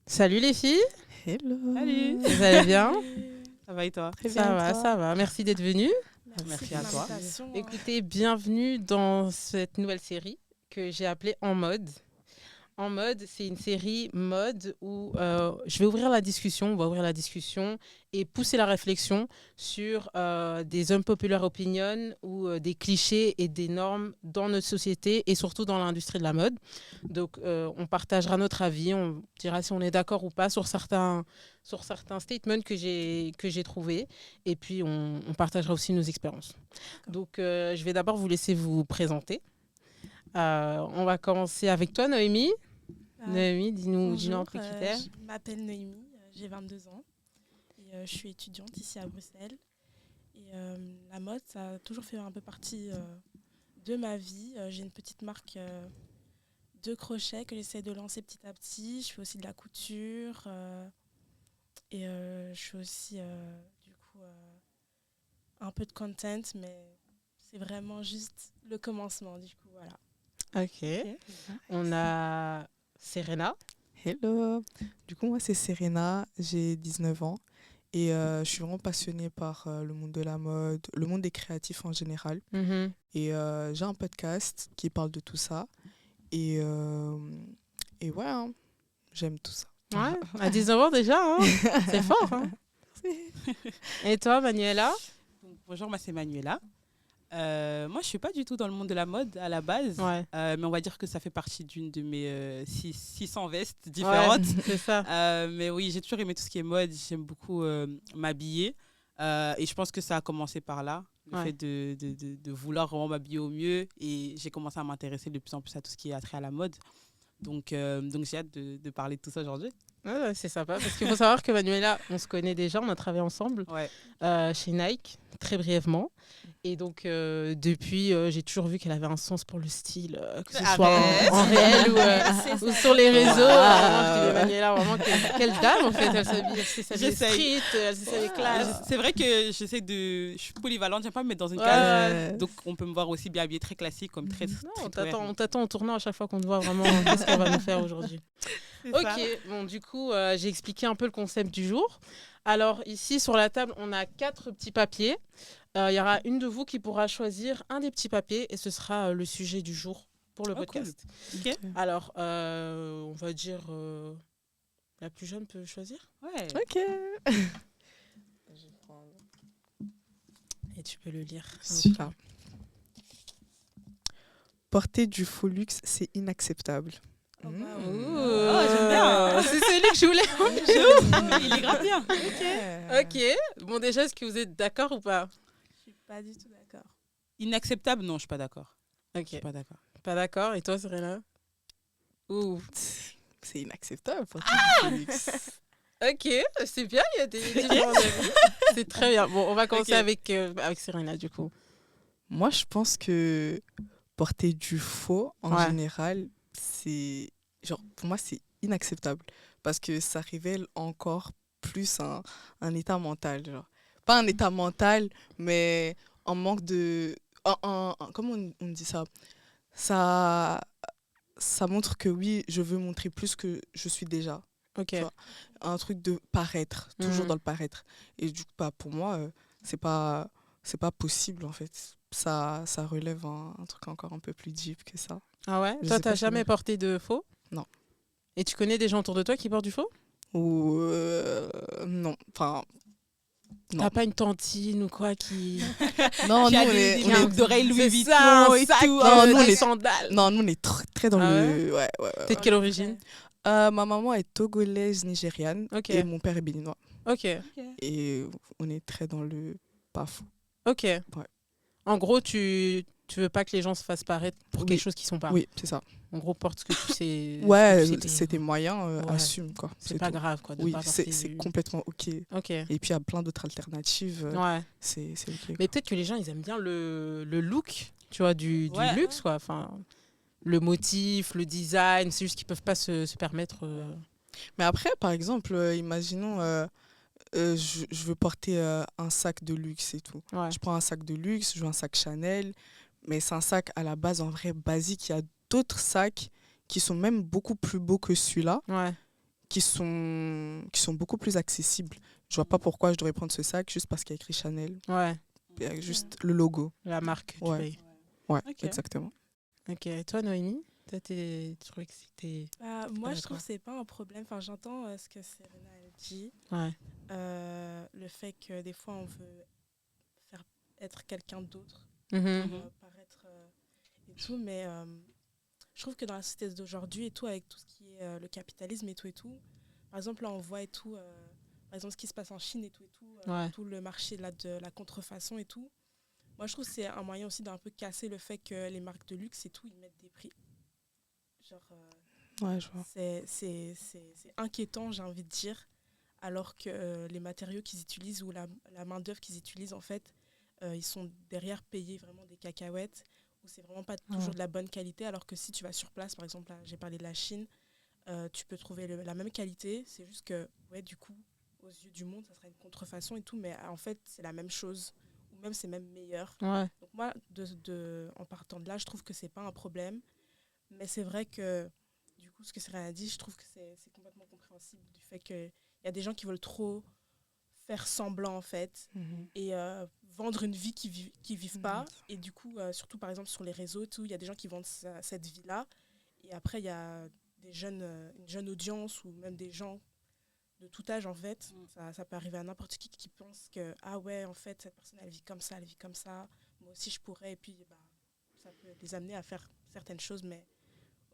Salut les filles, Hello. Salut. vous allez bien? Ça va et toi? Très Ça bien, va, toi? ça va. Merci d'être venus. Merci à toi. Écoutez, bienvenue dans cette nouvelle série que j'ai appelée En mode. En mode, c'est une série mode où je vais ouvrir la discussion, on va ouvrir la discussion et pousser la réflexion sur des unpopular opinions ou des clichés et des normes dans notre société et surtout dans l'industrie de la mode. Donc, on partagera notre avis, on dira si on est d'accord ou pas sur certains statements que j'ai trouvés et puis on partagera aussi nos expériences. Donc, je vais d'abord vous laisser vous présenter. On va commencer avec toi, Noémie. Noémie, dis-nous un peu qui t'es. Je m'appelle Noémie, j'ai 22 ans et je suis étudiante ici à Bruxelles. Et la mode, ça a toujours fait un peu partie de ma vie. J'ai une petite marque de crochet que j'essaie de lancer petit à petit. Je fais aussi de la couture et je fais aussi du coup un peu de content, mais c'est vraiment juste le commencement. Du coup, voilà. Ok. On a Serena. Hello. Du coup, moi, c'est Serena, j'ai 19 ans et je suis vraiment passionnée par le monde de la mode, le monde des créatifs en général. Et j'ai un podcast qui parle de tout ça. Et ouais, hein, j'aime tout ça. Ouais, à 19 ans déjà, hein. C'est fort. Hein. Et toi, Manuela? Bonjour, moi c'est Manuela. Moi, je suis pas du tout dans le monde de la mode à la base, Ouais. mais on va dire que ça fait partie d'une de mes 600 vestes différentes. Ouais, c'est ça. Mais oui, j'ai toujours aimé tout ce qui est mode. J'aime beaucoup m'habiller. Et je pense que ça a commencé par là, le fait de vouloir vraiment m'habiller au mieux. Et j'ai commencé à m'intéresser de plus en plus à tout ce qui est attrait à la mode. Donc j'ai hâte de parler de tout ça aujourd'hui. Ouais, c'est sympa parce qu'il faut savoir que Manuela, on se connaît déjà, on a travaillé ensemble Ouais. chez Nike, très brièvement. Et donc, depuis, j'ai toujours vu qu'elle avait un sens pour le style, que ce soit en réel ou sur les réseaux. Vraiment, je dis, mais Manuela, vraiment, quelle dame, en fait. Elle sait s'habiller street, elle sait s'habiller classe. C'est vrai que je suis polyvalente, j'aime pas me mettre dans une Ouais. case. Donc, on peut me voir aussi bien habillée, très classique, comme très Non, on streetwear. t'attend en tournant à chaque fois qu'on te voit vraiment. Qu'est-ce qu'elle va nous faire aujourd'hui? C'est Ok, ça. bon, du coup, j'ai expliqué un peu le concept du jour. Alors, ici, sur la table, on a 4 petits papiers. Il y aura une de vous qui pourra choisir un des petits papiers et ce sera le sujet du jour pour le podcast. Cool. Ok. Alors, on va dire... la plus jeune peut choisir. Ouais. Ok. Et tu peux le lire. Super. Porter du faux luxe, c'est inacceptable. Oh, wow. Oh, j'aime bien. C'est celui que je voulais. Il est grave bien. Ok. Bon, déjà, est-ce que vous êtes d'accord ou pas? Je suis pas du tout d'accord. Inacceptable? Non, je suis pas d'accord. Je Ok. suis pas d'accord. Pas d'accord. Et toi, Serena? Ouh. C'est inacceptable porter du faux luxe. Ok, c'est bien, il y a des différents avis. C'est très bien. Bon, on va commencer Ok. avec Serena, du coup. Moi, je pense que porter du faux, en Ouais. général, c'est... Genre, pour moi, c'est inacceptable. Parce que ça révèle encore plus un état mental. Genre. Pas un état mental, mais un manque de... comment on dit ça? Ça montre que oui, je veux montrer plus que je suis déjà. Ok. Tu vois, un truc de paraître, toujours Mhm. dans le paraître. Et du coup, pour moi, c'est pas possible en fait. Ça relève un truc encore un peu plus deep que ça. Ah ouais? Je Toi, sais t'as pas si jamais vous- porté de faux? Non. Et tu connais des gens autour de toi qui portent du faux? Ou non, enfin non. T'as pas une tantine ou quoi qui... Non, Qui nous a on des est, on est- boucles d'oreilles Louis C'est Vuitton ça, un et sac, tout. Non, nous, on des est- sandales. non, nous on est très dans Ah le ouais. T'es de quelle origine? Ma maman est togolaise nigériane Ok. et mon père est béninois Ok. et on est très dans le pas faux. Ok. En gros, tu veux pas que les gens se fassent paraître pour Oui. quelque chose qu'ils sont pas. Oui, c'est ça. En gros, porte ce que tu sais. Ouais, ce que tu sais c'était moyen, Ouais. assume quoi. C'est pas tout. grave, quoi, de Oui, pas c'est porter du... complètement ok. Ok. Et puis il y a plein d'autres alternatives. Ouais. C'est ok. Mais peut-être que les gens, ils aiment bien le look, tu vois, du Ouais. luxe, quoi. Enfin, le motif, le design, c'est juste qu'ils peuvent pas se permettre... Mais après, par exemple, imaginons, je veux porter un sac de luxe et tout. Ouais. Je prends un sac de luxe, je veux un sac Chanel, mais c'est un sac à la base en vrai basique. Il y a d'autres sacs qui sont même beaucoup plus beaux que celui-là, Ouais. qui sont beaucoup plus accessibles. Je vois pas pourquoi je devrais prendre ce sac juste parce qu'il y a écrit Chanel. Ouais. Juste le logo. La marque. Ouais, Okay. exactement. Ok, et toi Noémie, tu trouvais que c'était... Moi, je trouve que c'est pas un problème. Enfin, j'entends ce que Serena elle dit. Ouais. Le fait que des fois, on veut faire être quelqu'un d'autre, paraître et tout. Mais je trouve que dans la société d'aujourd'hui et tout, avec tout ce qui est le capitalisme et tout, par exemple, là, on voit et tout, par exemple, ce qui se passe en Chine et tout, tout le marché là, de la contrefaçon et tout. Moi, je trouve que c'est un moyen aussi d'un peu casser le fait que les marques de luxe et tout, ils mettent des prix. Genre, ouais, je vois. C'est inquiétant, j'ai envie de dire, alors que les matériaux qu'ils utilisent ou la main-d'œuvre qu'ils utilisent, en fait, ils sont derrière payés vraiment des cacahuètes, où c'est vraiment pas toujours de la bonne qualité, alors que si tu vas sur place, par exemple, là, j'ai parlé de la Chine, tu peux trouver la même qualité, c'est juste que, ouais, du coup, aux yeux du monde, ça serait une contrefaçon et tout, mais en fait, c'est la même chose. Ou même c'est même meilleur. Ouais. Donc moi, en partant de là, je trouve que c'est pas un problème. Mais c'est vrai que, du coup, ce que Serena a dit, je trouve que c'est complètement compréhensible du fait qu'il y a des gens qui veulent trop faire semblant, en fait, et vendre une vie qui vivent pas. Et du coup, surtout, par exemple, sur les réseaux, il y a des gens qui vendent cette vie-là. Et après, il y a une jeune audience ou même des gens de tout âge, en fait. Ça peut arriver à n'importe qui pense que, ah ouais, en fait, cette personne, elle vit comme ça, moi aussi je pourrais, et puis ça peut les amener à faire certaines choses, mais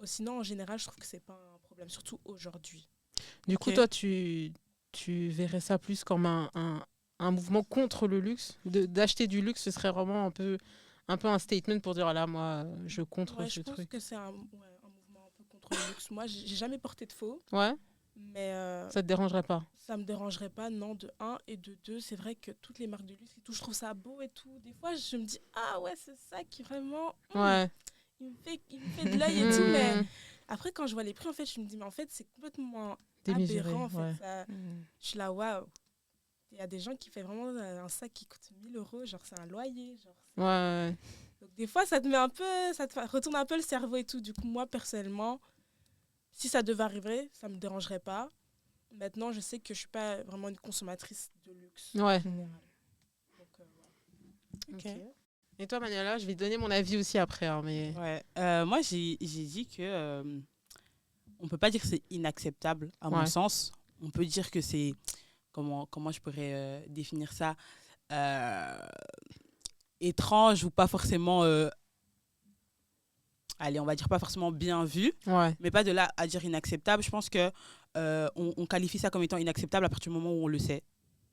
sinon, en général, je trouve que c'est pas un problème, surtout aujourd'hui. Du coup, toi, tu verrais ça plus comme un mouvement contre le luxe, d'acheter du luxe, ce serait vraiment un peu un statement pour dire, là, moi, je contre ce truc. Je pense que c'est un mouvement un peu contre le luxe. Moi, j'ai jamais porté de faux. Ouais. Mais ça te dérangerait pas? Ça me dérangerait pas, non, de 1. Et de 2, c'est vrai que toutes les marques de luxe et tout, je trouve ça beau et tout. Des fois, je me dis, ah ouais, c'est ça qui vraiment... il me fait de l'œil et tout. Mais après, quand je vois les prix, en fait, je me dis, mais en fait, c'est complètement aberrant. En fait, je suis là, waouh. Il y a des gens qui font vraiment un sac qui coûte 1 000 €. Genre, c'est un loyer. Genre, Donc, des fois, ça te met un peu... Ça te retourne un peu le cerveau et tout. Du coup, moi, personnellement... Si ça devait arriver, ça ne me dérangerait pas. Maintenant, je sais que je ne suis pas vraiment une consommatrice de luxe. Ouais. Donc, okay. Et toi, Manuela, je vais donner mon avis aussi après. Hein, mais... moi, j'ai dit que on ne peut pas dire que c'est inacceptable, à mon sens. On peut dire que c'est... Comment je pourrais définir ça étrange ou pas forcément... allez, on va dire pas forcément bien vu, mais pas de là à dire inacceptable. Je pense que on qualifie ça comme étant inacceptable à partir du moment où on le sait,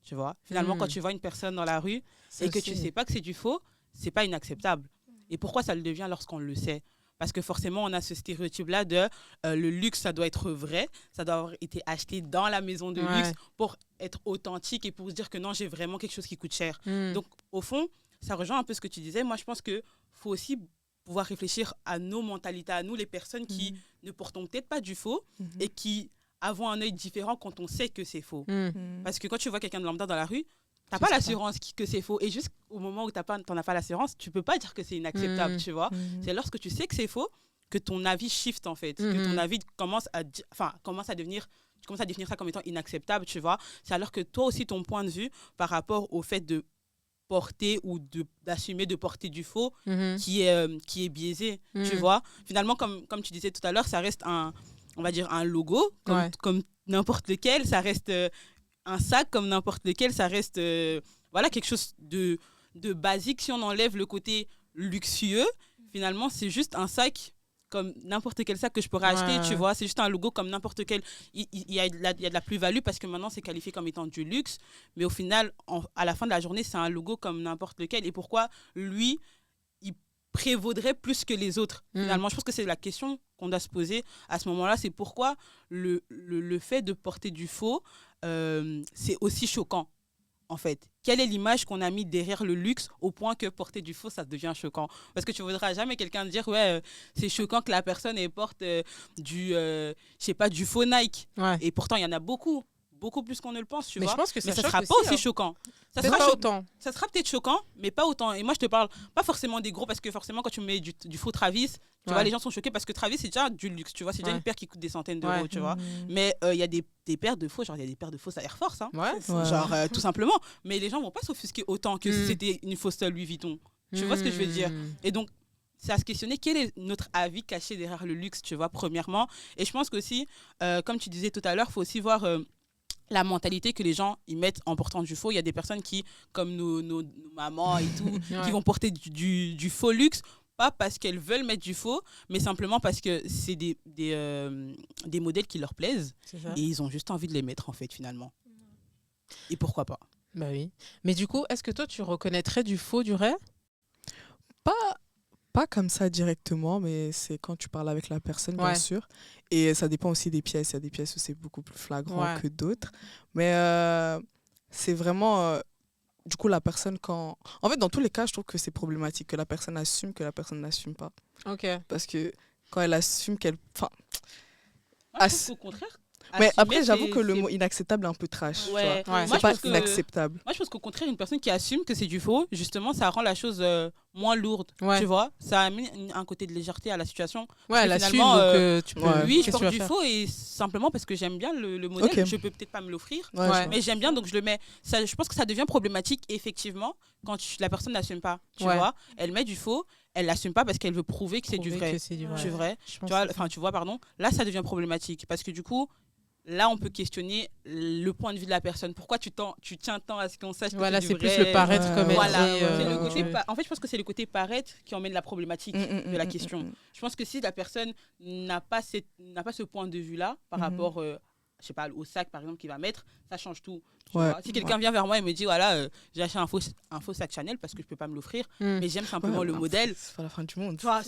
tu vois. Finalement, quand tu vois une personne dans la rue et que tu sais pas que c'est du faux, c'est pas inacceptable. Et pourquoi ça le devient lorsqu'on le sait? Parce que forcément, on a ce stéréotype-là de le luxe, ça doit être vrai, ça doit avoir été acheté dans la maison de luxe pour être authentique et pour se dire que non, j'ai vraiment quelque chose qui coûte cher. Donc, au fond, ça rejoint un peu ce que tu disais. Moi, je pense qu'il faut aussi pouvoir réfléchir à nos mentalités, à nous, les personnes qui ne portons peut-être pas du faux et qui avons un œil différent quand on sait que c'est faux. Parce que quand tu vois quelqu'un de lambda dans la rue, tu n'as pas l'assurance que c'est faux. Et juste au moment où tu n'en as pas l'assurance, tu ne peux pas dire que c'est inacceptable, tu vois. C'est lorsque tu sais que c'est faux que ton avis shift, en fait. Que ton avis commence à devenir... Tu commences à définir ça comme étant inacceptable, tu vois. C'est alors que toi aussi, ton point de vue par rapport au fait de porter ou d'assumer de porter du faux qui est biaisé, tu vois. Finalement, comme tu disais tout à l'heure, ça reste on va dire un logo comme n'importe lequel, ça reste un sac comme n'importe lequel, ça reste voilà, quelque chose de basique. Si on enlève le côté luxueux, finalement, c'est juste un sac comme n'importe quel sac que je pourrais acheter, tu vois. C'est juste un logo comme n'importe quel. Il y a de la plus-value parce que maintenant, c'est qualifié comme étant du luxe. Mais au final, à la fin de la journée, c'est un logo comme n'importe lequel. Et pourquoi, lui, il prévaudrait plus que les autres finalement, je pense que c'est la question qu'on doit se poser à ce moment-là. C'est pourquoi le fait de porter du faux, c'est aussi choquant. En fait, quelle est l'image qu'on a mis derrière le luxe au point que porter du faux, ça devient choquant? Parce que tu ne voudras jamais quelqu'un dire, ouais, c'est choquant que la personne porte du faux Nike. Et pourtant, il y en a beaucoup beaucoup plus qu'on ne le pense, tu mais vois. je pense que mais ça choque sera pas aussi choquant. Ça sera sera autant. Ça sera peut-être choquant, mais pas autant. Et moi, je te parle pas forcément des gros, parce que forcément, quand tu mets du faux Travis, tu vois, les gens sont choqués parce que Travis, c'est déjà du luxe, tu vois. C'est déjà une paire qui coûte des centaines d'euros, tu vois. Mais il y a des paires de faux, genre il y a des paires de fausses à Air Force, hein. Genre tout simplement. Mais les gens vont pas s'offusquer autant que si c'était une fausse Louis Vuitton. Tu vois ce que je veux dire? Et donc, c'est à se questionner quel est notre avis caché derrière le luxe, tu vois, premièrement. Et je pense qu'aussi, comme tu disais tout à l'heure, il faut aussi voir la mentalité que les gens y mettent en portant du faux. Il y a des personnes qui, comme nos mamans et tout, qui vont porter du faux luxe, pas parce qu'elles veulent mettre du faux, mais simplement parce que c'est des modèles qui leur plaisent et ils ont juste envie de les mettre, en fait, finalement. Et pourquoi pas? Bah oui. Mais du coup, est-ce que toi, tu reconnaîtrais du faux du vrai? Pas comme ça directement, mais c'est quand tu parles avec la personne, bien sûr. Et ça dépend aussi des pièces. Il y a des pièces où c'est beaucoup plus flagrant que d'autres. Mais c'est vraiment... du coup, la personne, quand... En fait, dans tous les cas, je trouve que c'est problématique que la personne assume, que la personne n'assume pas. Parce que quand elle assume qu'elle... Enfin, moi, je pense qu'au contraire... Mais après, j'avoue que le mot inacceptable est un peu trash. Ouais. C'est pas inacceptable. Moi, je pense qu'au contraire, une personne qui assume que c'est du faux, justement, ça rend la chose moins lourde. Tu vois, ça amène un côté de légèreté à la situation. Ouais, elle assume, donc tu peux... Oui, je porte du faux et simplement parce que j'aime bien le modèle. Je peux peut-être pas me l'offrir, mais j'aime bien, donc je le mets. Ça, je pense que ça devient problématique, effectivement, quand la personne n'assume pas. Tu vois, elle met du faux. Elle l'assume pas parce qu'elle veut prouver que c'est du vrai. Tu vois, pardon. Là, ça devient problématique parce que du coup, là, on peut questionner le point de vue de la personne. Pourquoi tu tiens tant à ce qu'on sache que c'est du vrai? Plus le paraître comme elle dit. En fait, je pense que c'est le côté paraître qui emmène la problématique de la question. Je pense que si la personne n'a pas ce point de vue-là par rapport, je sais pas, au sac, par exemple, qu'il va mettre, ça change tout. Si quelqu'un vient vers moi et me dit, voilà, j'ai acheté un faux sac Chanel parce que je peux pas me l'offrir, mais j'aime simplement le modèle. C'est pas la fin du monde. On va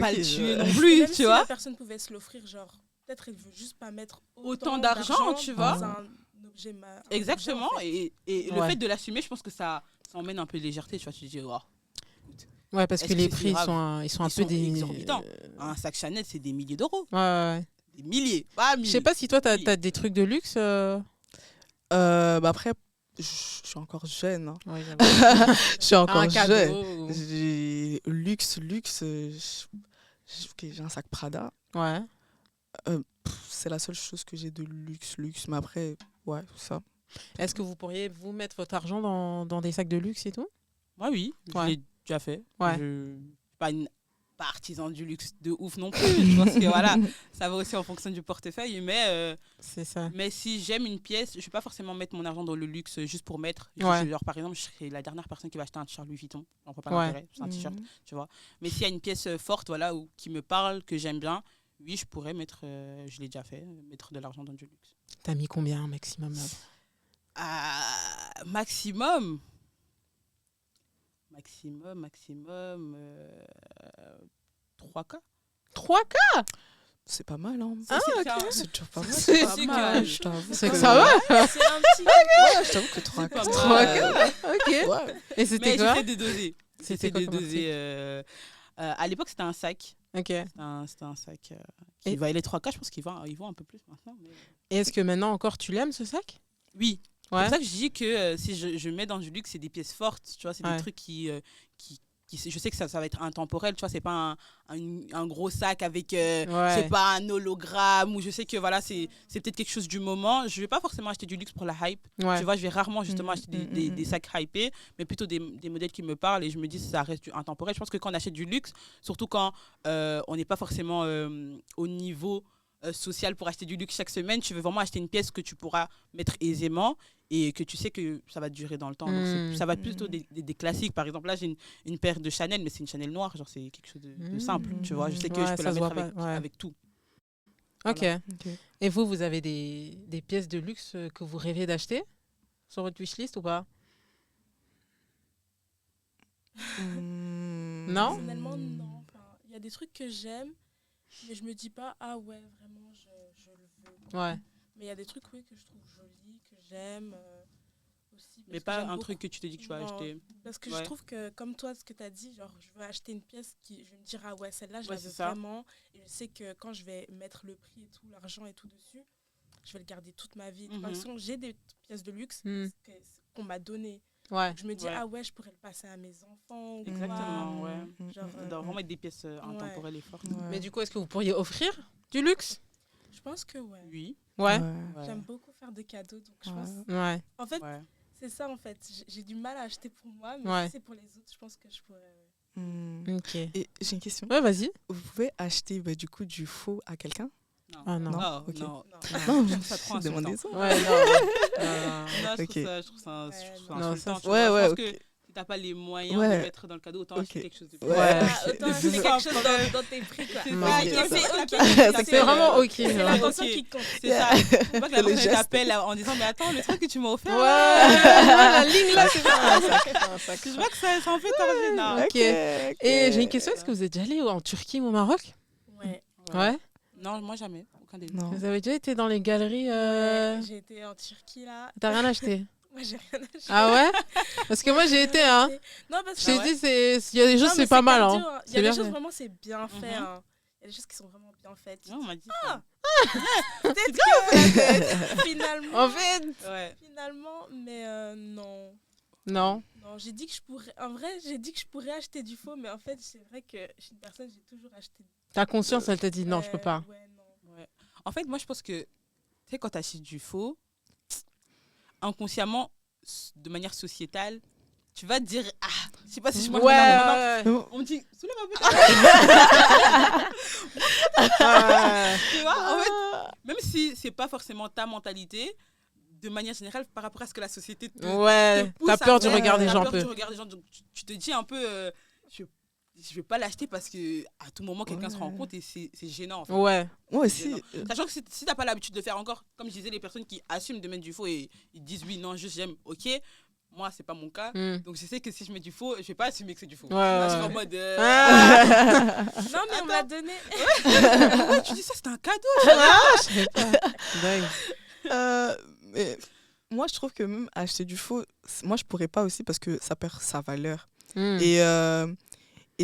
pas le tuer non plus, tu vois. Si la personne pouvait se l'offrir, genre... Peut-être elle veut juste pas mettre autant d'argent, tu vois. Dans un objet exactement. Objet, en fait. Et le fait de l'assumer, je pense que ça emmène un peu de légèreté. Tu vois, tu te dis, ouais, parce que les prix, ils sont un peu exorbitants. Un sac Chanel, c'est des milliers d'euros. Ouais. Des milliers, pas milliers. Je sais pas si toi, t'as des trucs de luxe. Après, je suis encore jeune. Hein. Je suis encore jeune. Luxe. J'ai un sac Prada. Ouais. C'est la seule chose que j'ai de luxe. Mais après, ça. Est-ce que vous pourriez vous mettre votre argent dans des sacs de luxe et tout? Moi, oui, je l'ai déjà fait. Ouais. Je suis pas artisan du luxe de ouf non plus. Je pense que voilà, ça va aussi en fonction du portefeuille. Mais, c'est ça. Mais si j'aime une pièce, je ne vais pas forcément mettre mon argent dans le luxe juste pour mettre. Genre, par exemple, je serai la dernière personne qui va acheter un t-shirt Louis Vuitton. On voit pas l'intérêt, c'est un t-shirt, tu vois. Mais s'il y a une pièce forte, voilà, qui me parle, que j'aime bien, oui, je pourrais mettre, je l'ai déjà fait, mettre de l'argent dans du luxe. T'as mis combien maximum? Maximum 3K. 3K? C'est pas mal, hein. C'est toujours pas mal. C'est pas mal. Je t'avoue. C'est que ça va? C'est un petit... Ouais, je t'avoue que 3K. 3K. Ok. Ouais. Et c'était quoi? J'essaie de doser. C'était de doser. À l'époque, c'était un sac. Ok. C'était un sac qui valait les 3K. Je pense qu'ils vont un peu plus maintenant. Mais... Et est-ce que maintenant encore tu l'aimes, ce sac? Oui. C'est pour ça que je dis que si je mets dans du luxe, c'est des pièces fortes. Tu vois, c'est des trucs qui je sais que ça va être intemporel, tu vois, c'est pas un gros sac avec c'est pas un hologramme, ou je sais que voilà, c'est peut-être quelque chose du moment. Je vais pas forcément acheter du luxe pour la hype, tu vois, je vais rarement justement acheter des sacs hypés, mais plutôt des modèles qui me parlent et je me dis ça reste intemporel. Je pense que quand on achète du luxe, surtout quand on n'est pas forcément au niveau social pour acheter du luxe chaque semaine, tu veux vraiment acheter une pièce que tu pourras mettre aisément et que tu sais que ça va durer dans le temps. Donc ça va être plutôt des classiques. Par exemple, là, j'ai une paire de Chanel, mais c'est une Chanel noire. Genre, c'est quelque chose de simple, tu vois. Je sais que je peux la mettre avec tout. Voilà. Ok. Et vous avez des pièces de luxe que vous rêvez d'acheter sur votre wishlist ou pas? Non? Personnellement, non. Il y a des trucs que j'aime, mais je me dis pas, ah ouais, vraiment, je le veux. Ouais. Mais il y a des trucs, oui, que je trouve jolis, que j'aime aussi. Mais pas un truc que tu te dis que tu vas acheter. Parce que je trouve que, comme toi, ce que tu as dit, genre, je veux acheter une pièce qui, je vais me dire, ah ouais, celle-là, je la veux vraiment. Et je sais que quand je vais mettre le prix et tout, l'argent et tout dessus, je vais le garder toute ma vie. De toute façon, j'ai des pièces de luxe qu'on m'a données. Ouais. Je me dis, ah ouais, je pourrais le passer à mes enfants. Exactement, ouais. Genre, Ça doit vraiment être des pièces intemporelles et fortes. Ouais. Mais du coup, est-ce que vous pourriez offrir du luxe? Je pense que Oui. Ouais. J'aime beaucoup faire des cadeaux, donc je pense... Ouais. En fait, c'est ça, en fait. J'ai du mal à acheter pour moi, mais si c'est pour les autres, je pense que je pourrais... Ok. Et j'ai une question. Ouais, vas-y. Vous pouvez acheter du coup du faux à quelqu'un? Non. Ah non. Non, Ok. non. Non, Je trouve ça trop demandez insultant. ça. Ouais, non. Non, je Ok. trouve ça Non, insultant. ça, tu ouais, vois. ouais, Je pense ok. que si t'as pas les moyens Ouais. de mettre dans le cadeau, autant acheter quelque chose de plus. Ouais. Autant acheter quelque chose dans tes prix, quoi. C'est Ok. ça, Et tu vois, c'est ça, ok. C'est vraiment ok. C'est genre. l'attention Ok. qui compte. C'est ça. Faut pas que la Le personne geste. t'appelle en disant mais attends, le truc que tu m'as offert. Ouais, la ligne là, c'est pas Je vois que ça en fait tarder. Non. Ok. Et j'ai une question, est-ce que vous êtes déjà allé en Turquie ou au Maroc? Ouais. Ouais. Non, moi jamais. Aucun des deux. Non. Vous avez déjà été dans les galeries J'ai été en Turquie, là. T'as rien acheté? Moi, j'ai rien acheté. Ah ouais? Parce que moi j'ai été, hein. Non, parce Je que... t'ai dit, il y a des choses, Non, mais c'est pas mal, cardio, hein. Il y C'est a bien des choses, fait. vraiment, c'est bien fait. Hein. Il y a des choses qui sont vraiment bien faites. Non, on m'a dit ça. Peut-être que finalement... En fait, Ouais. Finalement, mais non. non. Non, j'ai dit que je pourrais... En vrai, j'ai dit que je pourrais acheter du faux, mais en fait, c'est vrai que je suis une personne, j'ai toujours acheté... Ta conscience, elle t'a dit non, je peux pas. Ouais, non. Ouais. En fait, moi, je pense que, tu sais, quand tu achètes du faux, inconsciemment, de manière sociétale, tu vas te dire, ah, je sais pas si je mange Ouais. On me dit, soulève un peu ta Tu vois, en fait, même si c'est pas forcément ta mentalité, de manière générale, par rapport à ce que la société te Ouais, pousse t'as à peur du faire, regard des t'as gens un peur du peu. regard des gens, donc tu te dis un peu, je vais pas l'acheter parce que à tout moment quelqu'un se rend compte et c'est gênant en fait. Ouais. Moi C'est aussi. gênant. Sachant que si t'as pas l'habitude de faire encore, comme je disais, les personnes qui assument de mettre du faux et ils disent oui, non, juste j'aime, ok. Moi, c'est pas mon cas. Donc je sais que si je mets du faux, je vais pas assumer que c'est du faux. Ouais, Je suis ouais. en mode. Non, mais on me l'a donné. Ouais, tu dis ça, c'est un cadeau. Dingue. Mais moi, je trouve que même acheter du faux, moi, je pourrais pas aussi parce que ça perd sa valeur. Et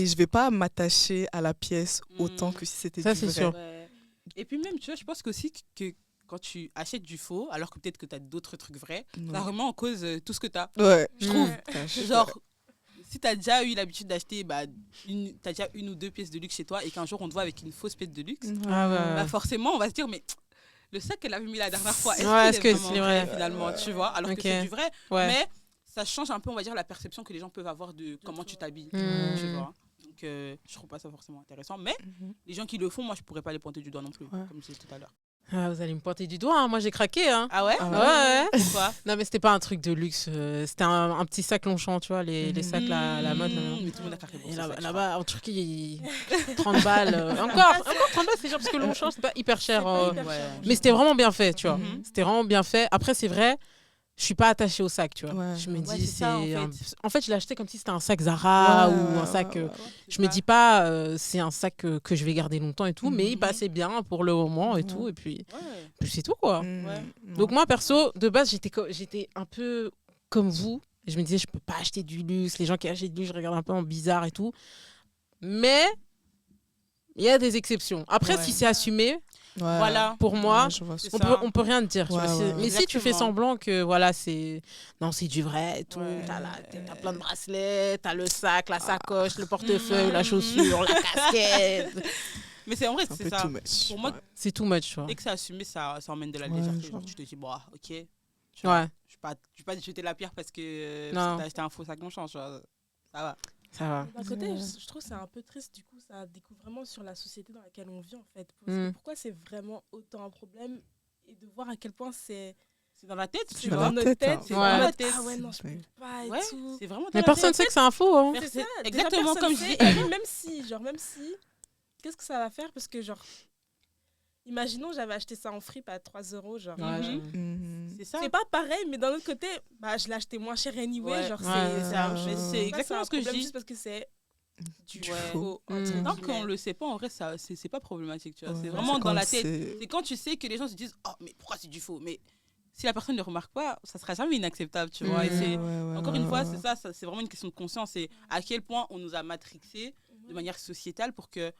je vais pas m'attacher à la pièce autant que si c'était Ça, du c'est vrai. sûr. Ouais. Et puis même, tu vois, je pense qu'aussi que quand tu achètes du faux, alors que peut-être que tu as d'autres trucs vrais, ça remet en cause tout ce que tu as. Ouais. Je trouve. Ouais. Genre, si tu as déjà eu l'habitude d'acheter, t'as déjà une ou deux pièces de luxe chez toi et qu'un jour on te voit avec une fausse pièce de luxe, Ah ouais. bah forcément, on va se dire, mais le sac qu'elle avait mis la dernière fois, est-ce que vraiment c'est vrai finalement, tu vois, alors Ok. que c'est du vrai. Ouais. Mais ça change un peu, on va dire, la perception que les gens peuvent avoir de comment tu t'habilles, tu vois. Donc, je trouve pas ça forcément intéressant. Mais les gens qui le font, moi, je pourrais pas les pointer du doigt non plus, comme je disais tout à l'heure. Ah, vous allez me pointer du doigt, hein. Moi j'ai craqué. Hein. Ah ouais? Ouais. Pourquoi? Non, mais c'était pas un truc de luxe. C'était un petit sac Longchamp, tu vois, les sacs la mode. Là. Mais tout le monde a craqué pour Et ça. là-bas, en Turquie, 30 balles. Encore 30 balles, c'est genre parce que Longchamp, c'est pas hyper cher. Mais c'était vraiment bien fait, tu vois. C'était vraiment bien fait. Après, c'est vrai, je suis pas attachée au sac, tu vois. Ouais. Je me dis, c'est ça, en fait, je l'ai acheté comme si c'était un sac Zara ou un sac. Je me dis pas, c'est un sac que je vais garder longtemps et tout, mais il passait bien pour le moment et tout. Et puis c'est tout, quoi. Donc, moi, perso, de base, j'étais un peu comme vous. Je me disais, je peux pas acheter du luxe. Les gens qui achètent du luxe, je regarde un peu en bizarre et tout. Mais il y a des exceptions. Après, si c'est assumé, voilà. pour moi, Ouais, je vois ce que on peut rien te dire. Tu vois. Mais si tu fais Exactement. semblant que voilà, c'est du vrai et tout, t'as plein de bracelets, t'as le sac, la sacoche, le portefeuille, la chaussure, la casquette. Mais c'est en vrai, C'est un c'est peu ça. too much. Pour moi, C'est too much, tu vois. dès que c'est assumé, ça emmène de la Ouais, légèreté. je Genre, vois. tu te dis, bon, ok. Tu Ouais, Je vais pas te jeter la pierre parce que Non. t'as acheté un faux sac Longchamp, tu vois. Ça va. ça va. D'un côté, je trouve que c'est un peu triste, du coup, ça découvre vraiment sur la société dans laquelle on vit, en fait. Parce que pourquoi c'est vraiment autant un problème et de voir à quel point c'est C'est dans la tête, tu C'est vois. dans dans la notre tête, tête. hein. C'est Ouais. vraiment, Dans la tête. ah ouais, non, je peux pas et Ouais, tout. c'est vraiment dans Mais la personne tête. sait que c'est un faux. Hein. Personne- C'est ça, exactement déjà, comme personne je sait. dis. Et puis même si, qu'est-ce que ça va faire? Parce que, genre, imaginons, j'avais acheté ça en fripe à 3 €, genre. C'est ça. C'est pas pareil, mais d'un autre côté, je l'ai acheté moins cher anyway. Ouais. Genre, Ouais, c'est exactement ce que je dis. Juste parce que c'est du Ouais. faux. Mm. entre Tant guillemets. qu'on le sait pas, en vrai, ça, c'est pas problématique, tu vois. Ouais. C'est vraiment dans la tête. C'est- C'est quand tu sais que les gens se disent, oh, mais pourquoi c'est du faux? Mais si la personne ne le remarque pas, ça sera jamais inacceptable, tu vois. Et c'est, encore une fois, c'est ça, c'est vraiment une question de conscience. C'est à quel point on nous a matrixés de manière sociétale pour que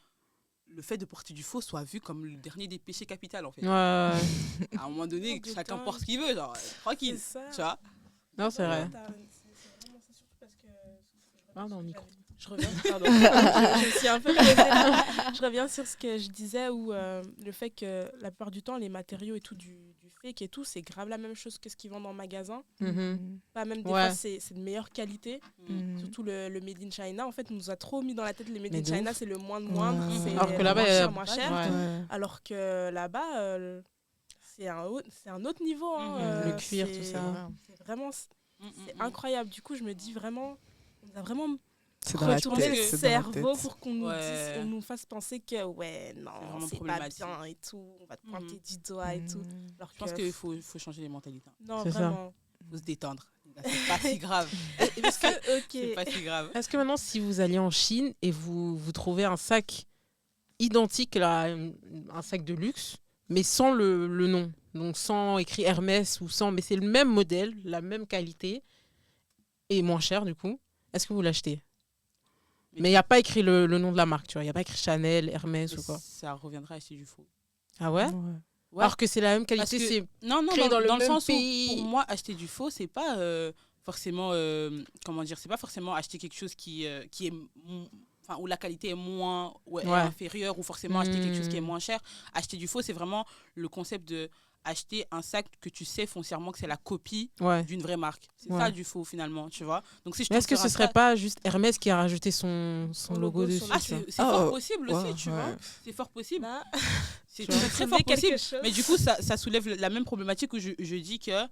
le fait de porter du faux soit vu comme le dernier des péchés capitaux, en fait. Ouais. À un moment donné, chacun porte ce qu'il veut, genre, tranquille, tu vois. Non, c'est vrai. Pardon, micro. Je reviens, pardon. je suis un peu posée là. Je reviens sur ce que je disais où le fait que la plupart du temps, les matériaux et tout du fake et tout, c'est grave la même chose que ce qu'ils vendent en magasin. Pas même des fois, c'est de meilleure qualité. Surtout le Made in China. En fait, on nous a trop mis dans la tête les Made in China, c'est le moindre. C'est alors que là-bas, moins cher. Alors que là-bas, c'est un autre niveau. Le cuir, tout ça. C'est vraiment incroyable. Du coup, je me dis vraiment, on a vraiment retourner le cerveau pour qu'on nous dise, on nous fasse penser que non, c'est pas bien et tout, on va te pointer du doigt et tout. Alors je pense qu'il faut changer les mentalités. Non, vraiment. Il faut se détendre. C'est pas si grave. C'est pas si grave. Est-ce que maintenant, si vous alliez en Chine et vous trouvez un sac identique à un sac de luxe, mais sans le nom, donc sans écrit Hermès ou sans, mais c'est le même modèle, la même qualité et moins cher du coup, est-ce que vous l'achetez? Mais il n'y a pas écrit le nom de la marque, tu vois. Il n'y a pas écrit Chanel, Hermès ou quoi. Ça reviendra à acheter du faux. Ah ouais, alors que c'est la même qualité, c'est créé dans le sens pays. Où, pour moi, acheter du faux, c'est pas forcément, comment dire, c'est pas forcément acheter quelque chose qui est, où la qualité est moins inférieure ou forcément acheter quelque chose qui est moins cher. Acheter du faux, c'est vraiment le concept de acheter un sac que tu sais foncièrement que c'est la copie d'une vraie marque. C'est ça du faux finalement, tu vois. Donc si je est-ce que ce serait pas juste Hermès qui a rajouté son logo dessus? C'est fort possible aussi, tu vois. C'est fort possible. C'est très fort possible. Mais du coup, ça soulève la même problématique où je dis que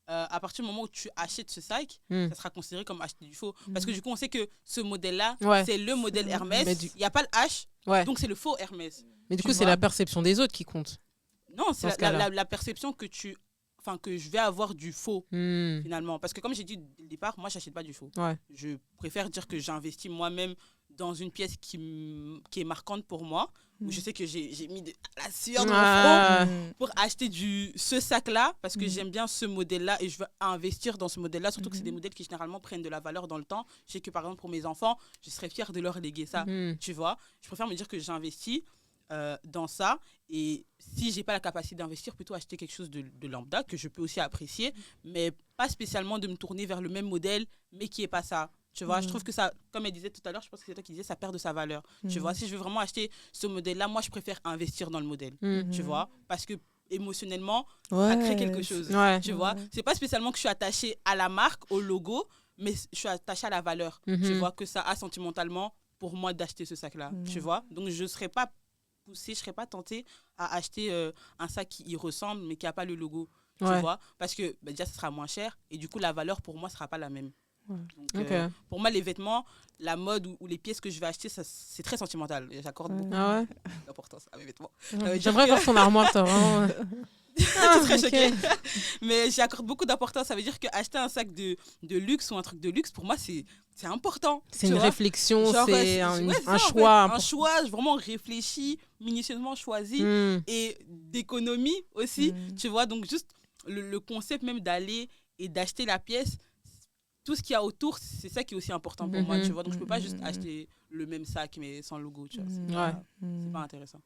à partir du moment où tu achètes ce sac, ça sera considéré comme acheter du faux. Parce que du coup, on sait que ce modèle-là, c'est le modèle Hermès. Il n'y a pas le H, donc c'est le faux Hermès. Mais du coup, c'est la perception des autres qui compte. Non, c'est la perception que je vais avoir du faux, finalement. Parce que comme j'ai dit dès le départ, moi, je n'achète pas du faux. Je préfère dire que j'investis moi-même dans une pièce qui est marquante pour moi, où je sais que j'ai mis de la sueur dans mon front pour acheter ce sac-là, parce que j'aime bien ce modèle-là et je veux investir dans ce modèle-là, surtout que c'est des modèles qui généralement prennent de la valeur dans le temps. Je sais que par exemple pour mes enfants, je serais fière de leur léguer ça, tu vois. Je préfère me dire que j'investis dans ça, et si j'ai pas la capacité d'investir, plutôt acheter quelque chose de lambda que je peux aussi apprécier, mais pas spécialement de me tourner vers le même modèle mais qui est pas ça, tu vois. Je trouve que ça, comme elle disait tout à l'heure, je pense que c'est toi qui disais, ça perd de sa valeur, tu vois. Si je veux vraiment acheter ce modèle là, moi je préfère investir dans le modèle, tu vois, parce que émotionnellement ça crée quelque chose, tu vois. C'est pas spécialement que je suis attachée à la marque, au logo, mais je suis attachée à la valeur, tu vois, que ça a sentimentalement pour moi d'acheter ce sac là, tu vois. Donc je serais pas poussée, je serais pas tentée à acheter un sac qui y ressemble mais qui n'a pas le logo, tu vois, parce que déjà ça sera moins cher et du coup la valeur pour moi sera pas la même. Donc, pour moi les vêtements, la mode ou les pièces que je vais acheter, c'est très sentimental, j'accorde beaucoup d'importance à mes vêtements. J'aimerais voir ton armoire, toi, vraiment. Très choquée. Mais j'accorde beaucoup d'importance. Ça veut dire qu'acheter un sac de luxe ou un truc de luxe, pour moi, c'est important. C'est une réflexion, c'est un choix. Un choix vraiment réfléchi, minutieusement choisi et d'économie aussi. Tu vois, donc juste le concept même d'aller et d'acheter la pièce, tout ce qu'il y a autour, c'est ça qui est aussi important pour moi. Tu vois, donc je peux pas juste acheter le même sac mais sans logo. Tu vois, c'est pas intéressant.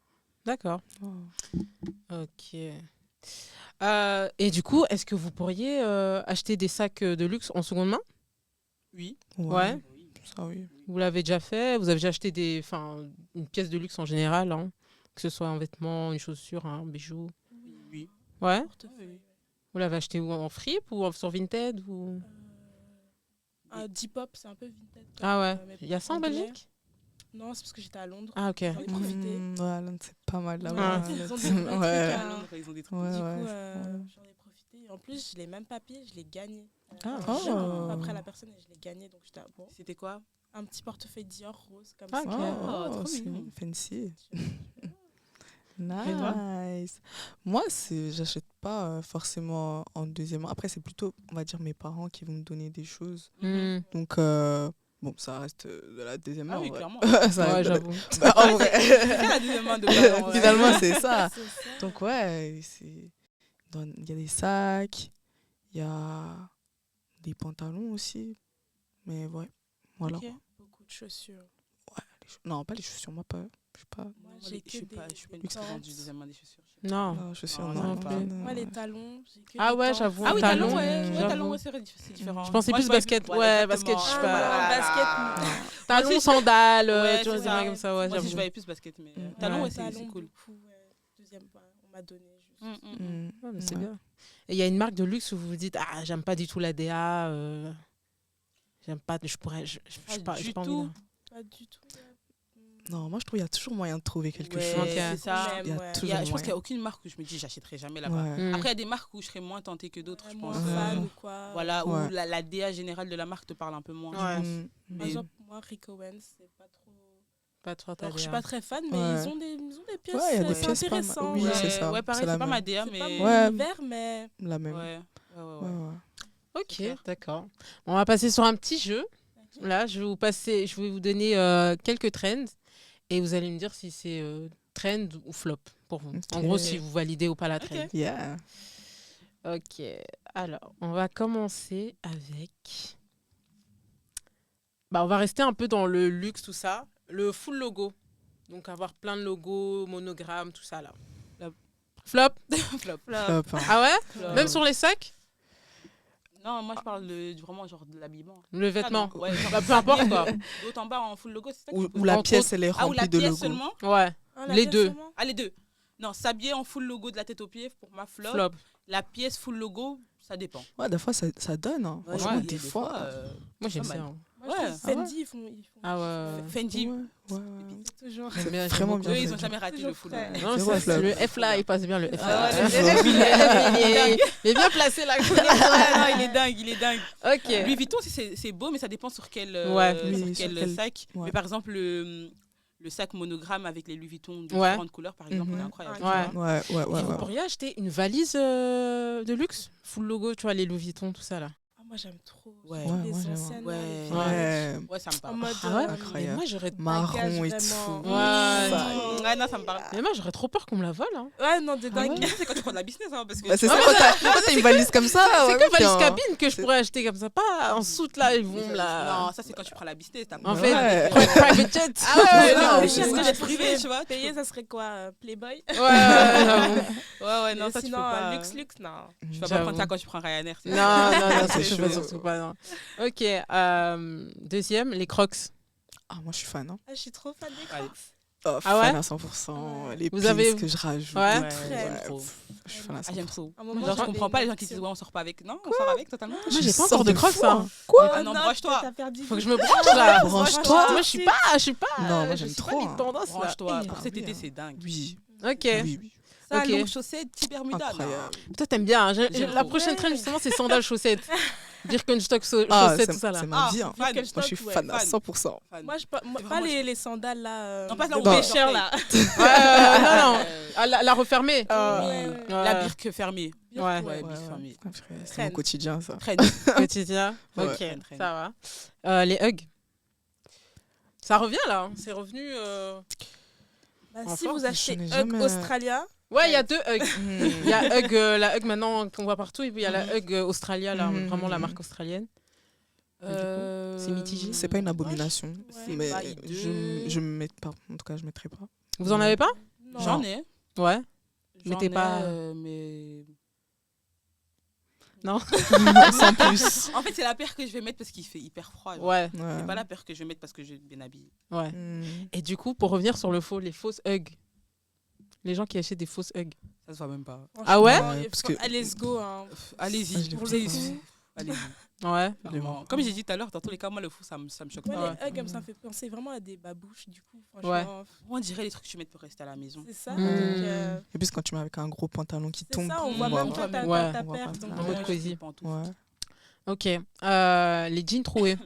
D'accord. Ok. Et du coup, est-ce que vous pourriez acheter des sacs de luxe en seconde main? Oui. Ouais. Ça, oui. Vous l'avez déjà fait? Vous avez déjà acheté une pièce de luxe en général, hein, que ce soit un vêtement, une chaussure, un bijou? Oui. Ouais. Vous l'avez acheté où, en fripe ou sur Vinted ou... Depop, c'est un peu Vinted. Ah ouais. Il y a ça en Belgique? Non, c'est parce que j'étais à Londres. Ah ok. J'en ai profité. Londres, c'est pas mal là-bas. Ils ont des vrais trucs à Londres, ils ont des trucs. Du coup, j'en ai profité. En plus, je l'ai même pas payé, je l'ai gagné. Après la personne, je l'ai gagné. Donc j'étais bon. C'était quoi? Un petit portefeuille Dior rose comme ça. Trop mignon. Fancy. Nice. Moi, j'achète pas forcément en deuxième main. Après, c'est plutôt, on va dire, mes parents qui vont me donner des choses. Donc, bon, ça reste de la deuxième main. Ah oui, clairement. Ouais, j'avoue. En vrai. C'est la deuxième main de parents. Finalement, c'est ça. Donc, ouais, il y a des sacs, il y a des pantalons aussi. Mais ouais, voilà. Beaucoup de chaussures. Ouais, non, pas les chaussures, moi pas. sais pas. Moi, j'ai Je suis que pas une grande Vans. du deuxième main des chaussures. Non. Non, je suis Non, en non, Orban. Moi, les talons, j'ai que Ah des ouais, temps. j'avoue. Ah oui, talons, talons, j'avoue. talons, c'est différent. Je pensais Moi, plus voyais basket. voilà, Ouais, exactement. basket, je sais Ah, pas. basket, Talons, Moi aussi, sandales, Ouais, tu vois, c'est des ça. trucs comme ça, ouais, Moi aussi, j'avoue. je voyais plus basket, mais Mm. talons, Ouais. ouais, c'est talons, cool. beaucoup, deuxième, on m'a donné juste. Ouais, mais c'est Ouais. bien. Et il y a une marque de luxe où vous vous dites, ah, j'aime pas du tout la DA, j'aime pas, je pourrais, je Pas j'ai du pas envie tout. de- Pas du tout. Non, moi, je trouve qu'il y a toujours moyen de trouver quelque Ouais, chose. Ok. c'est ça. Il y a Ouais. toujours Je pense moyen. qu'il n'y a aucune marque où je me dis j'achèterai jamais là-bas. Ouais. Après, il y a des marques où je serais moins tentée que d'autres, je Moins pense. fan ou quoi. Voilà, Ouais. où la DA générale de la marque te parle un peu moins. Ouais. Je pense. Mm. Par Mais- exemple, moi, Rick Owens, c'est pas trop. Pas trop ta Alors, je suis DA. pas très fan, mais Ouais. ils ont des pièces, Ouais, il y a des c'est pièces pas mal. intéressant. Oui, ouais. c'est ça. Ouais, pareil, C'est la c'est pas ma même. DA, C'est pas mais. mon Ouais. univers, mais La même. Ouais, ouais, Ouais, ouais. Ok, C'est clair. d'accord. On va passer sur un petit jeu. Là, je vais vous donner quelques trends et vous allez me dire si c'est trend ou flop pour vous. En Ok. gros, si vous validez ou pas la trend. Ok. Yeah. Ok. Alors, on va commencer avec. Bah, on va rester un peu dans le luxe, tout ça. Le full logo. Donc, avoir plein de logos, monogrammes, tout ça là. Flop. Flop. Flop, hein. Ah ouais. Flop. Même sur les sacs, Non, moi je parle vraiment genre de l'habillement. le vêtement. Ah non, ouais, genre Bah, peu importe quoi. D'autre en bas en full logo, c'est ça que Où, tu poses. où la Entre pièce, elle est Ah, ou la remplie de pièce logos. seulement. Ouais. Ah, la Les pièce deux. seulement Ah, les deux. Non, s'habiller en full logo de la tête aux pieds, pour ma flop. Flop. La pièce full logo, ça dépend. Ouais, des fois, ça donne. Hein. Ouais, Franchement, il y a des fois. Moi, j'aime pas ça. mal. hein. Moi, je Ouais. trouve Fendi, ils font. Ah ouais. Fendi, Ouais, ouais. C'est toujours. J'aime bien, j'aime vraiment beaucoup. bien eux, fait. ils ont jamais raté Toujours le full frais. logo. Non, Zéro ça, flop. c'est le F là, il passe bien le F Ah là. ouais, le F, il est bien placé là. Ouais, non, il est dingue, il est dingue. Ok. Louis Vuitton, c'est beau, mais ça dépend sur quel, Ouais. Oui, sur sur quel quel- sac. ouais. Mais par exemple, le sac monogramme avec les Louis Vuitton de Ouais. différentes couleurs, par exemple, Mhm. il est incroyable. Ouais. tu vois. Ouais, ouais, ouais. Et vous ouais. pourriez acheter une valise de luxe, full logo, tu vois, les Louis Vuitton, tout ça là. Ah, moi, j'aime trop. Ouais. Surtout Ouais, les moi, j'aime. anciennes. là, les Ouais. vieilles. Ouais. Ça me En parle. mode. Ah ouais Incroyable. Mais moi j'aurais Marron et Bagage, tout. vraiment. Ouais. Ouais, non, ça me parle. mais moi j'aurais trop peur qu'on me la vole hein. Ouais, non, de Ah dingue. ouais Mais ça, c'est quand tu prends de la business, hein, parce que Bah, c'est tu ça, vois, quand t'as une valise comme ça. C'est ouais, comme valise tiens. cabine que je C'est- pourrais acheter comme ça, pas en soute là, ils vont me la. Non, ça, c'est quand tu prends la business. t'as En pas- fait, Ouais. private jet. Ah ouais, non, non, mais c'est c'est ce que ça. j'ai privé, tu vois. Payer, ça serait quoi Playboy Ouais, j'avoue. Ouais, non, ça, tu peux Sinon, pas. luxe, non. Tu vas pas J'avoue. prendre ça quand tu prends Ryanair. c'est- Non, non, C'est c'est chaud. surtout pas. Non. Ok, deuxième, les crocs. Ah, moi, je suis fan. Hein. Ah, je suis trop fan des Ouais. Crocs. Oh, Ah ouais fan à 100%. Les Vous pins avez- que je rajoute. Ouais. Ouais, Très. j'aime trop. Je suis fan à Ah, 100%. j'aime trop. À un moment, Genre, je j'avais comprends pas les une gens qui disent option. ouais, on sort pas avec. Non, on sort avec totalement. Moi j'ai pas sors encore de de crocs fois. hein. Quoi Ah non, branche-toi. T'as perdu Faut que du- je me branche là. Branche-toi. Moi je suis pas. Non, moi, je j'aime suis trop, pas hein. les tendances là. Branche-toi. Eh, Pour ah cet oui, été, hein. c'est dingue. Oui, Ok. oui, oui. Ça, Ok. longue chaussette, petit Bermuda. Incroyable. Toi t'aimes bien. hein. J'aime La trop. prochaine trend justement c'est sandales chaussettes. Birkenstock Ah, chaussettes c'est tout ça là. c'est ma Ah, vie. Hein. fan. Moi, je suis Ouais, fan à fan. 100%. Fan. Moi, C'est pas vraiment les sandales là. Non, pas là où de on pêcheurs fait. là. Non. Ah, la refermer. Ouais, ouais. La birque fermée. Ouais. Ouais, Ouais, birque ouais. fermée. Ah, frère, c'est Traîne. mon quotidien, ça. Traîne. Quotidien. Ouais. Ok, Traîne. ça va. Les hugs. Ça revient là. hein. C'est revenu. Bah, Enfin, si vous je achetez n'ai Hug jamais- Australia, Ouais, il y a deux hugs. Il y Hmm. a Hug, la Hug maintenant qu'on voit partout, et puis il y a la Hug Australia, là, Mhm. vraiment la marque australienne. c'est mitigé. C'est pas une abomination, Ouais. mais Bah, hideux. je me mets pas. En tout cas, je mettrai pas. Vous en avez pas non. J'en ai. Ouais. J'en t'es ai, pas- mais. Sans plus. En fait, c'est la paire que je vais mettre parce qu'il fait hyper froid. genre. Ouais, C'est Ouais. pas la paire que je vais mettre parce que je vais être bien habillée. ouais. Hmm. Et du coup, pour revenir sur les fausses Hug. Les gens qui achètent des fausses Hug. Ça se voit même pas. Ah ouais Ouais, parce que- Allez, let's go. Hein. Allez-y. Ah, je l'ai Pour pas. les- Allez-y. Ouais. Vraiment. Comme j'ai dit tout à l'heure, dans tous les cas, moi, le fou, ça me choque Moi, pas. les hugs, comme ça me fait penser vraiment à des babouches, du coup. Franchement, Moi, on dirait les trucs que tu mets pour rester à la maison. c'est ça. Mm. Donc, Et puis, quand tu mets avec un gros pantalon qui c'est tombe, ça, on voit Ouais, même pas ta, ouais. ta On voit paire. pas Donc, ça. En mode cosy. Ouais. Ok. Les jeans troués.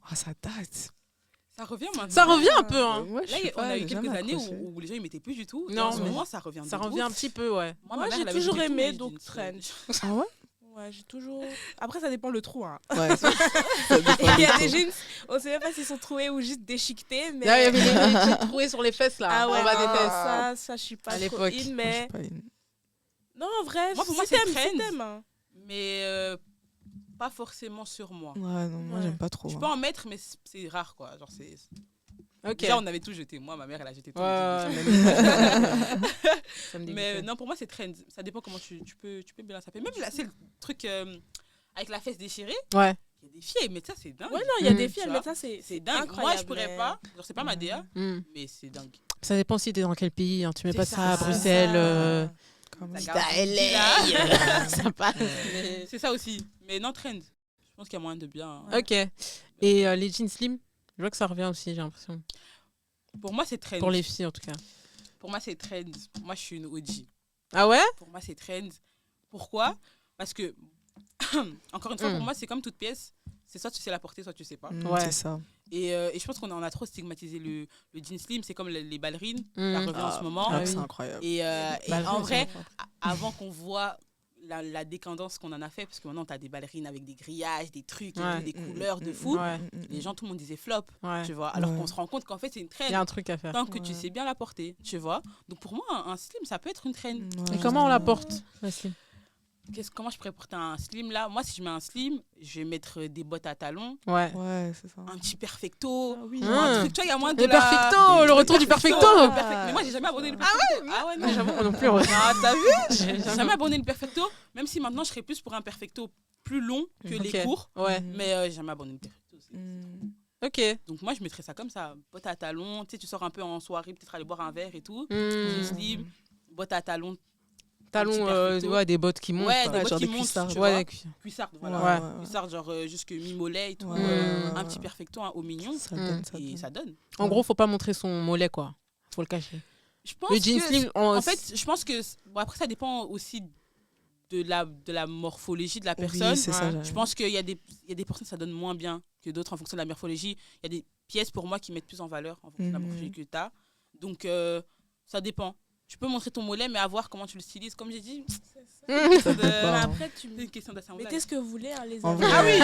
Ah, ça date. Ça revient maintenant. Ça revient un peu, hein. Ouais, je Là, sais on pas, a eu j'ai quelques jamais années accroché. où les gens ils mettaient plus du tout. Et Non, en ce mais moment, ça revient. Ça de revient ouf. un petit peu, ouais. Moi, ma Moi, mère, j'ai elle avait toujours des aimé, jeans, donc jeans, traîne. Ah ouais? Ouais, j'ai toujours. Après, ça dépend le trou. Hein. Ouais, ça dépend Il y a du des tout. jeans, on sait même pas s'ils sont troués ou juste déchiquetés. Mais... Là, il y avait les jeans troués sur les fesses, là. Ah ouais, en bas des non, fesses. ça, je suis pas À trop l'époque. in, Moi, je mais... suis pas une- Non, en vrai, Moi, pour moi, si c'est t'aimes, trend. si t'aimes, hein. Mais pas forcément sur moi. Ouais, non, moi, Ouais. j'aime pas trop. Je hein. peux en mettre, mais c'est rare, quoi. Genre, c'est Okay. Déjà, on avait tout jeté. Moi, ma mère, elle a jeté tout. Mais non, pour moi, c'est trend. Ça dépend comment tu peux bien la saper. Même là, c'est le truc avec la fesse déchirée. Ouais. Il y a des filles, elles mettent ça, c'est dingue. Ouais, non, il y a des filles, elles mettent ça, c'est dingue. Moi, je pourrais pas. Genre, c'est pas ma DA, mais c'est dingue. Ça dépend si t'es dans quel pays. Hein. Tu mets pas ça à Bruxelles. Si t'es à LA, ça passe. C'est ça aussi. Mais non, trend. Je pense qu'il y a moyen de bien. Ok. Et les jeans slim, je vois que ça revient aussi, j'ai l'impression. Pour moi, c'est trend. Pour les filles, en tout cas. Pour moi, c'est trend. Moi, je suis une OG. Ah ouais? Pour moi, c'est trend. Pourquoi? Parce que, encore une fois, pour moi, c'est comme toute pièce. C'est soit tu sais la porter, soit tu sais pas. C'est ça. Et je pense qu'on a trop stigmatisé le jean slim. C'est comme les ballerines. Ça revient en ce moment. C'est incroyable. Et en vrai, avant qu'on voit la décadence qu'on en a fait, parce que maintenant, tu as des ballerines avec des grillages, des trucs, des couleurs de fou. Les gens, tout le monde disait flop, tu vois. Alors qu'on se rend compte qu'en fait, c'est une trend. Il y a un truc à faire. Tant que tu sais bien la porter, tu vois. Donc pour moi, un slim, ça peut être une trend. Et comment on la porte, la slim? Comment je pourrais porter un slim là? Moi, si je mets un slim, je vais mettre des bottes à talons. Ouais, c'est ça. Un petit perfecto. Ah, oui. Un truc, tu vois, il y a moins de le perfecto, le retour du perfecto. Mais moi, j'ai jamais abandonné le perfecto. Ah ouais, non, j'avoue, moi non plus. T'as vu? J'ai jamais abandonné le perfecto. Même si maintenant, je serais plus pour un perfecto plus long que les courts. Ouais. Mais j'ai jamais abandonné le perfecto. Ok. Donc moi, je mettrais ça comme ça. Bottes à talons. Tu sais, tu sors un peu en soirée, peut-être aller boire un verre et tout. Slim, bottes à talons. Talons, des bottes qui montent. Ouais, des bottes qui montent, tu vois. Cuissardes, voilà. Cuissardes, genre jusque mi-mollet et tout. Un petit perfecto au mignon. Ça donne. En gros, faut pas montrer son mollet, quoi. Faut le cacher. Je pense le jean slim, en fait, je pense que... Bon, après, ça dépend aussi de la morphologie de la personne. Oui, c'est ça, je pense qu'il y a des personnes, ça donne moins bien que d'autres en fonction de la morphologie. Il y a des pièces, pour moi, qui mettent plus en valeur en fonction de la morphologie que tu as. Donc, ça dépend. Tu peux montrer ton mollet, mais à voir comment tu le stylises. Comme j'ai dit, après, c'est une question d'assemblage. Mettez ce que vous voulez, hein, les amis. Ah oui.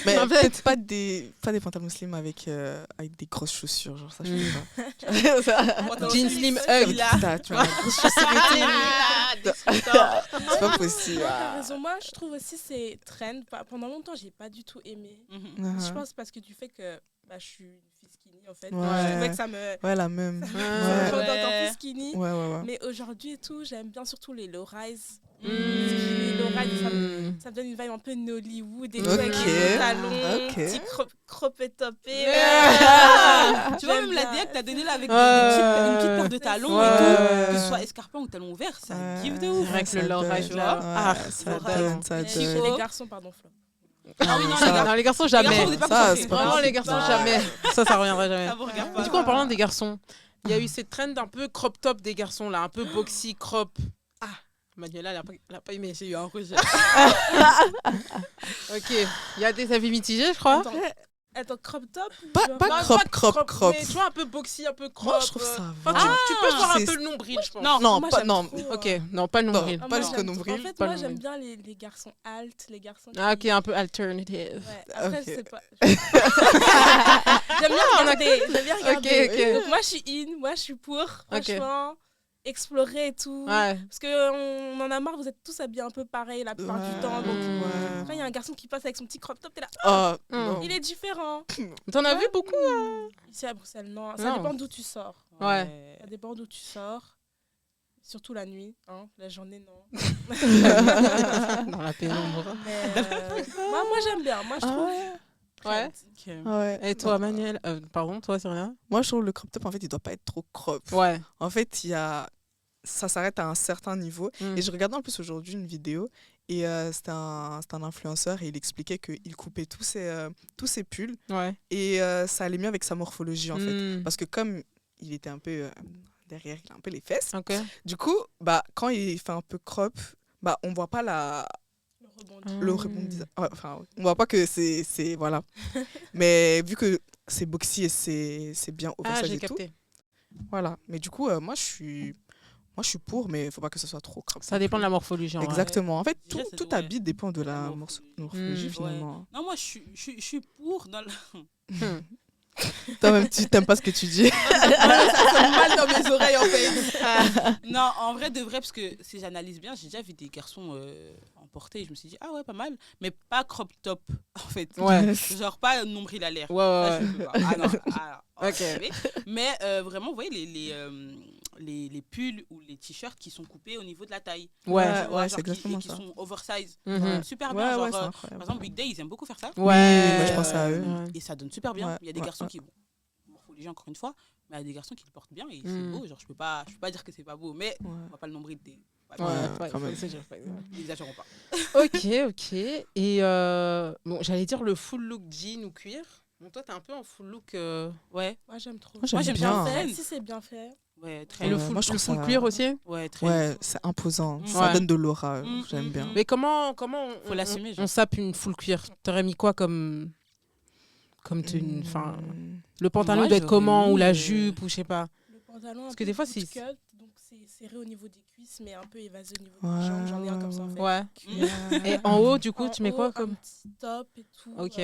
Mais peut-être pas des pantalons slim avec des grosses chaussures, genre ça, je sais pas. Jean slim hug. Tu vois, la grosse chaussure. C'est pas possible. T'as raison. Moi, je trouve aussi c'est trend. Pendant longtemps, j'ai pas du tout aimé. Je pense parce que du fait que je suis une fille skinny en fait. Je trouvais que ça me... Ouais, la même. Pendant plus skinny. Ouais. Mais aujourd'hui et tout, j'aime bien surtout les low-rise. Les low-rise, ça me donne une vibe un peu Nollywood et tout, avec les talons, petit croppé topé. Tu vois, même la DA que t'as donné là avec une petite paire de talons et tout, que ce soit escarpin ou talons ouverts, ça kiffe de ouf. C'est vrai que le low-rise, là, ça donne. Les garçons, pardon, flop. Ah oui, non, les garçons, jamais. Vraiment, les garçons, jamais. Ça reviendra jamais. Ça vous regarde pas. Du coup, en parlant des garçons, il y a eu cette trend un peu crop top des garçons, là, un peu boxy, crop. Manuela, elle n'a pas aimé. J'ai eu un rejet. Ok. Il y a des avis mitigés, je crois. Attends, crop top Pas crop. Mais tu vois, un peu boxy, un peu crop. Moi, je trouve ça va. Tu peux voir un peu le nombril, je pense. Non, moi, pas Ok, non, pas le nombril. Pas jusqu'au nombril. En fait, moi, j'aime bien les garçons alt, les garçons qui... Ah, ok, un peu alternative. Ouais, après, c'est pas... J'aime bien regarder. Ok. Donc, moi, je suis in, moi, je suis pour, franchement... explorer et tout. Parce qu'on en a marre, vous êtes tous habillés un peu pareil la plupart du temps. Donc, quand il y a un garçon qui passe avec son petit crop top, t'es là. Il est différent. T'en as vu beaucoup Ici à Bruxelles, non. Ça dépend d'où tu sors. Ouais. Ça dépend d'où tu sors. Surtout la nuit. La journée, non. Dans la pénombre. Moi, j'aime bien. Moi, je trouve. Ouais. Et toi, Manuel pardon, toi, c'est rien? Moi, je trouve le crop top, en fait, il doit pas être trop crop. Ouais. En fait, ça s'arrête à un certain niveau. Et je regardais en plus aujourd'hui une vidéo et c'était un influenceur et il expliquait qu'il coupait tous ses pulls et ça allait mieux avec sa morphologie, en fait. Parce que comme il était un peu derrière, il a un peu les fesses. Du coup, quand il fait un peu crop, on voit pas le rebondissement. Enfin, on voit pas que c'est voilà. Mais vu que c'est boxy et c'est bien oversize et tout. Voilà. Mais du coup, moi je suis pour, mais il faut pas que ce soit trop crop. Ça dépend de la morphologie. Exactement. En fait, tout habit dépend de la morphologie finalement. Non, moi je suis pour dans le... Toi-même, tu t'aimes pas ce que tu dis. Ça sonne mal dans mes oreilles, en fait. Non, en vrai, de vrai, parce que si j'analyse bien, j'ai déjà vu des garçons en portée. Je me suis dit, ah ouais, pas mal. Mais pas crop top, en fait. Ouais. Genre pas nombril à l'air. Ouais, ouais, Ça, je peux pas. Ah non. Ok. Mais vraiment, vous voyez, les pulls ou les t-shirts qui sont coupés au niveau de la taille. Ouais, ouais, genre c'est exactement qui ça. sont oversize. Mhm. Super Ouais, bien. Genre, ouais, c'est par incroyable. exemple, Weekday, ils aiment beaucoup faire ça. Ouais. moi, je pense à eux. Ouais. Et ça donne super bien. Ouais, Il y a des ouais, garçons ouais. qui, bon, morphologie encore une fois, mais il y a des garçons qui le portent bien et Mm. c'est beau. Genre, je peux pas dire que c'est pas beau, mais Ouais. on va pas le nombril des. Ouais, Ouais, quand même. N'exagérons pas. Ok. Et bon, j'allais dire le full look jean ou cuir. Bon, toi, t'es un peu en full look. Ouais, Moi, j'aime trop. Moi, j'aime bien. bien. Bien. Si c'est bien fait. ouais, Et très. le Ouais, full, moi, je le trouve full ça- cuir aussi. Ouais, très. Ouais, c'est imposant. Mm. Ça Ouais. donne de l'aura. Mm, J'aime mm, bien. mm. Mais comment Faut l'assumer, genre. on sape une full cuir? T'aurais mis quoi comme tenue? Enfin, le pantalon Moi, doit être j'aurais comment? Ou mis, la jupe? Ou je sais pas. Le pantalon, Parce un que peu des fois, bootcut, c'est- donc c'est serré au niveau des cuisses, mais un peu évasé au niveau Ouais, des jambes. J'en ai un comme ça, en fait. Ouais. Mm. Et en haut, du coup, En tu mets haut, quoi comme? Un petit top et tout. Ok.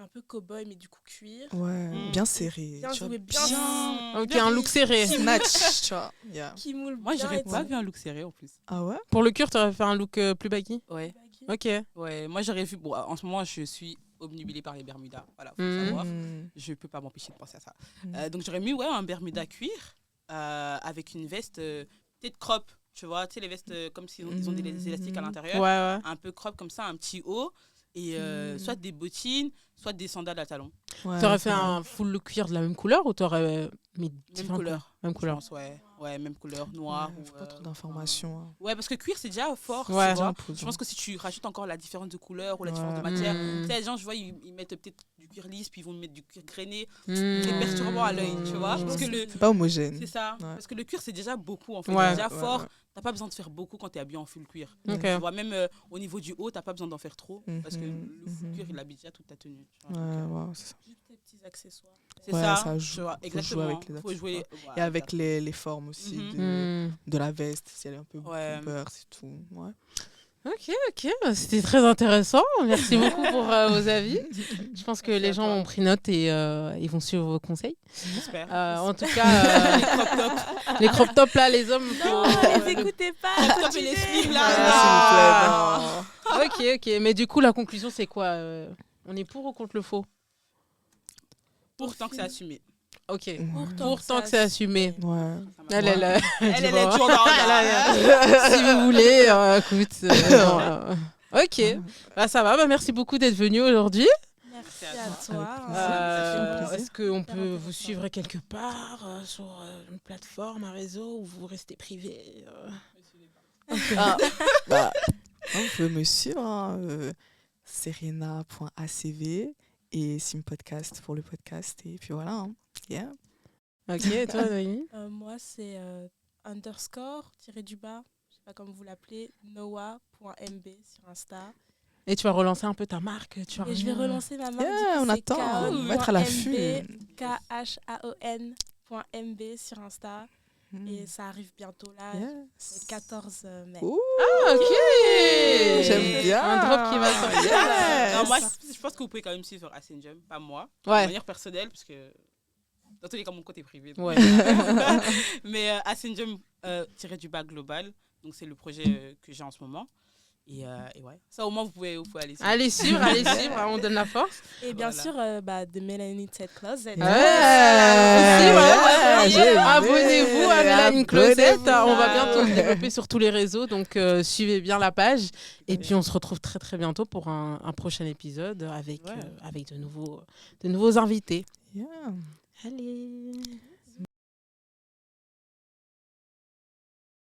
Un peu cow-boy, mais du coup cuir. Ouais, Mm. bien serré. Bien tu vois, joué, bien. Ok, un look serré. Snatch, tu vois. Yeah. Qui moule Moi, bien j'aurais et pas tout. vu un look serré en plus. Ah ouais? Pour le cuir, t'aurais fait un look plus baggy? Ouais. Ok. Ouais, moi j'aurais vu. Bon, en ce moment, je suis obnubilée par les Bermudas. Voilà, faut le Mhm. savoir. Mm. Je peux pas m'empêcher de penser à ça. Mm. Donc j'aurais mis un Bermuda cuir avec une veste peut-être crop, tu vois, tu sais, les vestes comme s'ils ils ont des élastiques à Ouais, l'intérieur, ouais. un peu crop comme ça, un petit haut, et soit des bottines, soit des sandales à talons. Ouais, T'aurais c'est fait vrai. un full look cuir de la même couleur ou t'aurais mis Même différentes couleur. Même Je couleur. pense, ouais, même couleur, noir. Ouais, ou, faut pas trop d'informations. hein. Ouais, parce que cuir, c'est déjà fort, Ouais. tu vois. Imposant. Je pense que si tu rajoutes encore la différence de couleur ou la Ouais. différence de matière, Mm. tu sais, les gens, je vois, ils mettent peut-être du cuir lisse, puis ils vont mettre du cuir grainé. Mm. C'est perturbant à l'œil, tu vois. Parce que C'est pas homogène. c'est ça. Ouais. Parce que le cuir, c'est déjà beaucoup, en fait. Ouais. C'est déjà Ouais, fort. ouais. T'as pas besoin de faire beaucoup quand t'es habillé en full cuir. Ok. Tu vois, même au niveau du haut, t'as pas besoin d'en faire trop. Parce que le full cuir, il habille déjà toute ta tenue. Tu vois. Ouais, Donc, ouais, c'est ça. Juste des petits accessoires. c'est Ouais, ça, ça tu joue. vois, Faut jouer exactement. avec les Faut jouer. Et Voilà, avec les formes aussi Mhm. de la veste, si elle est un peu Ouais. bomber, c'est tout. Ouais. Ok, c'était très intéressant. Merci beaucoup pour vos avis. Je pense que Merci les à gens toi. ont pris note et ils vont suivre vos conseils. J'espère. En tout cas, les crop tops là, les hommes. Non, faut- les écoutez pas. Top et les slims, là. Ah, s'il vous plaît, non. Ok. Mais du coup, la conclusion, c'est quoi On est pour ou contre le faux? Pourtant que c'est assumé. Ok. Pourtant Pourtant que c'est assumé. Ouais. Ça m'a- Elle Elle est bon. toujours dans Si vous voulez, écoute. Ok, ça va. Merci beaucoup d'être venu aujourd'hui. Merci à à toi. plaisir. Est-ce qu'on Super peut vous intéressant. suivre quelque part sur une plateforme, un réseau, ou vous restez privé Bah, vous pouvez me suivre, hein, serena.acv et Simpodcast pour le podcast. Et puis voilà. Hein. Yeah. Ok, et toi, Noémie? Moi, c'est underscore, tiré du bas, je sais pas comment vous l'appelez, noah.mb sur Insta. Et tu vas relancer un peu ta marque. Et je vais relancer ma marque. Yeah, du coup, on c'est attend. On va être à l'affût. KHAON.mb sur Insta. Et ça arrive bientôt là, le Yes. 14 mai. Ouh, Ok, j'aime bien. Un drop qui va sortir. Yes. Non, moi, je pense que vous pouvez quand même suivre Ascenjum, pas moi. De Ouais. manière personnelle, parce que dans tous les cas, mon côté privé. donc. Ouais. Mais Ascenjum du bas global, donc c'est le projet que j'ai en ce moment. Et ouais, ça au moins vous pouvez aller suivre. Allez suivre, on donne la force. Et bien Voilà. sûr, The Melanin Ted Closet. Ouais. Aussi, voilà. j'ai Abonnez-vous à Melanin Closet. Abonnez-vous. On va bientôt se développer sur tous les réseaux, donc suivez bien la page. Et puis on se retrouve très très bientôt pour un prochain épisode avec de nouveaux invités. Yeah. Allez.